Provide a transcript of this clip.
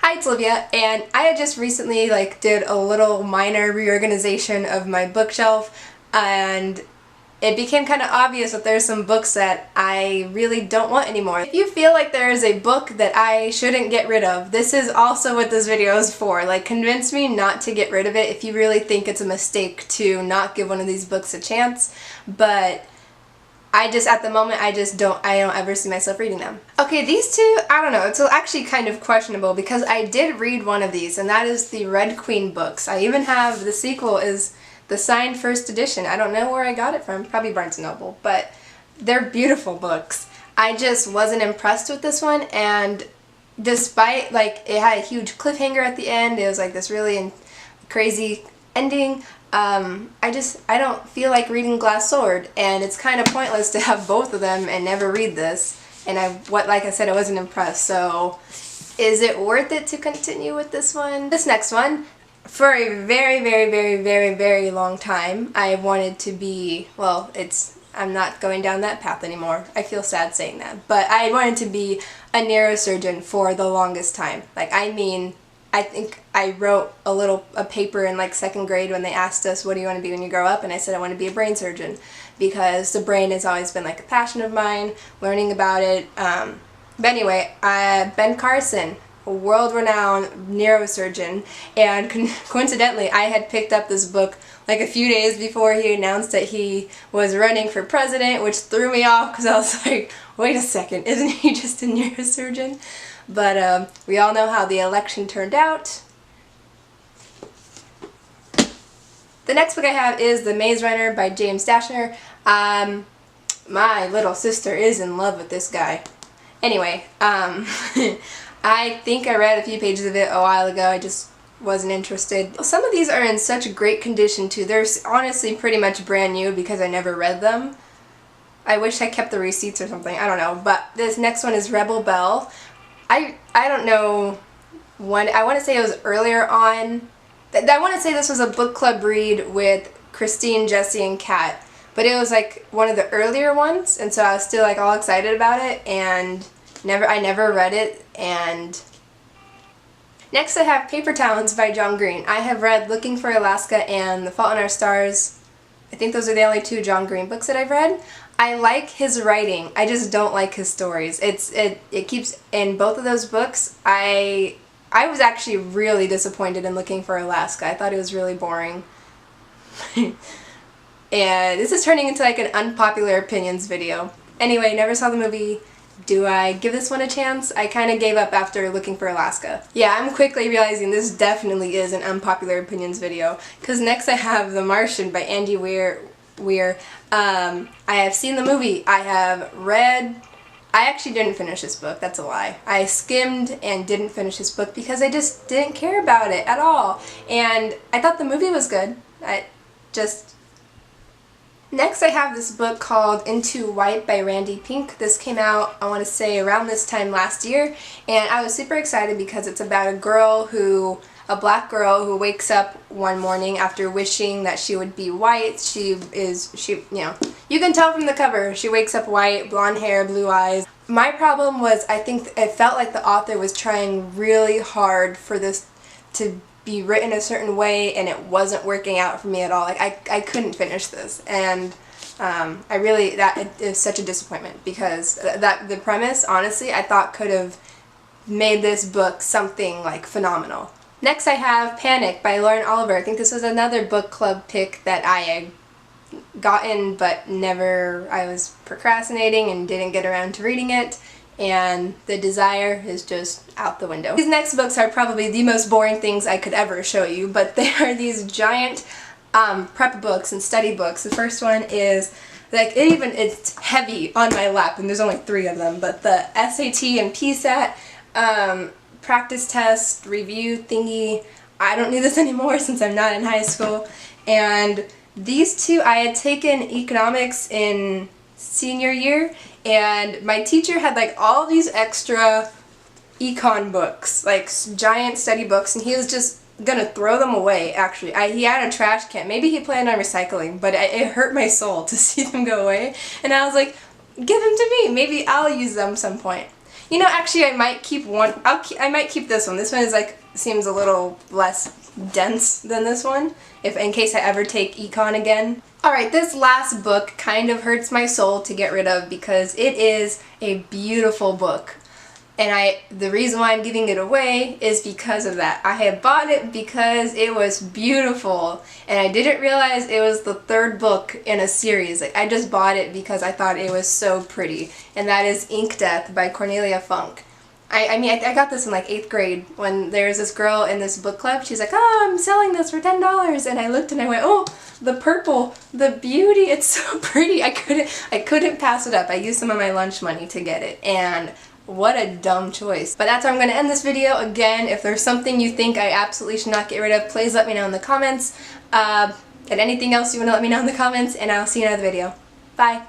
Hi, it's Olivia, and I had just recently did a little minor reorganization of my bookshelf, and it became kind of obvious that there's some books that I really don't want anymore. If you feel like there is a book that I shouldn't get rid of, this is also what this video is for. Like, convince me not to get rid of it if you really think it's a mistake to not give one of these books a chance, but at the moment, I don't ever see myself reading them. Okay, these two, I don't know, it's actually kind of questionable because I did read one of these, and that is the Red Queen books. I even have, the sequel is the signed first edition. I don't know where I got it from, probably Barnes & Noble, but they're beautiful books. I just wasn't impressed with this one, and despite, it had a huge cliffhanger at the end, it was this really crazy ending, I don't feel like reading Glass Sword, and it's kind of pointless to have both of them and never read this, and like I said, I wasn't impressed, so is it worth it to continue with this one? This next one, for a very, very, very, very, very long time, I wanted to be, well, I'm not going down that path anymore. I feel sad saying that, but I wanted to be a neurosurgeon for the longest time. I think I wrote a paper in second grade when they asked us, what do you want to be when you grow up? And I said I want to be a brain surgeon because the brain has always been a passion of mine, learning about it. But anyway, Ben Carson, a world-renowned neurosurgeon, and coincidentally I had picked up this book a few days before he announced that he was running for president, which threw me off because I was like, wait a second, isn't he just a neurosurgeon? But we all know how the election turned out. The next book I have is The Maze Runner by James Dashner. My little sister is in love with this guy. Anyway, I think I read a few pages of it a while ago. I just wasn't interested. Some of these are in such great condition too. They're honestly pretty much brand new because I never read them. I wish I kept the receipts or something. I don't know. But this next one is Rebel Belle. I don't know when, I want to say it was earlier on. I want to say this was a book club read with Christine, Jesse, and Kat, but it was one of the earlier ones, and so I was still all excited about it, and I never read it. And next I have Paper Towns by John Green. I have read Looking for Alaska and The Fault in Our Stars. I think those are the only two John Green books that I've read. I like his writing, I just don't like his stories. It keeps, in both of those books, I was actually really disappointed in Looking for Alaska. I thought it was really boring. And this is turning into an unpopular opinions video. Anyway, never saw the movie. Do I give this one a chance? I kind of gave up after Looking for Alaska. Yeah, I'm quickly realizing this definitely is an unpopular opinions video, because next I have The Martian by Andy Weir. I have seen the movie. I actually didn't finish this book, that's a lie. I skimmed and didn't finish this book because I just didn't care about it at all. And I thought the movie was good. Next I have this book called Into White by Randy Pink. This came out, I want to say, around this time last year, and I was super excited because it's about a black girl who wakes up one morning after wishing that she would be white. You can tell from the cover, she wakes up white, blonde hair, blue eyes. My problem was, I think it felt like the author was trying really hard for this to be written a certain way, and it wasn't working out for me at all. I couldn't finish this, and that is such a disappointment because the premise, honestly, I thought could have made this book something phenomenal. Next I have Panic by Lauren Oliver. I think this was another book club pick that I had gotten but I was procrastinating and didn't get around to reading it, and the desire is just out the window. These next books are probably the most boring things I could ever show you, but they are these giant prep books and study books. The first one is, it's heavy on my lap, and there's only 3 of them, but the SAT and PSAT practice test review thingy. I don't need this anymore since I'm not in high school. And these two, I had taken economics in senior year, and my teacher had all these extra econ books, giant study books, and he was just gonna throw them away, actually. He had a trash can. Maybe he planned on recycling, but it hurt my soul to see them go away. And I was like, give them to me. Maybe I'll use them some point. You know, actually I might keep one, I might keep this one. This one is like, seems a little less dense than this one, if in case I ever take econ again. Alright, this last book kind of hurts my soul to get rid of because it is a beautiful book. And the reason why I'm giving it away is because of that. I had bought it because it was beautiful, and I didn't realize it was the third book in a series. Like, I just bought it because I thought it was so pretty, and that is Ink Death by Cornelia Funk. I mean, I got this in like 8th grade when there was this girl in this book club. She's like, oh, I'm selling this for $10, and I looked and I went, oh, the purple, the beauty, it's so pretty. I couldn't pass it up. I used some of my lunch money to get it, and what a dumb choice. But that's how I'm going to end this video. Again, if there's something you think I absolutely should not get rid of, please let me know in the comments. And anything else you want to let me know in the comments, and I'll see you in another video. Bye!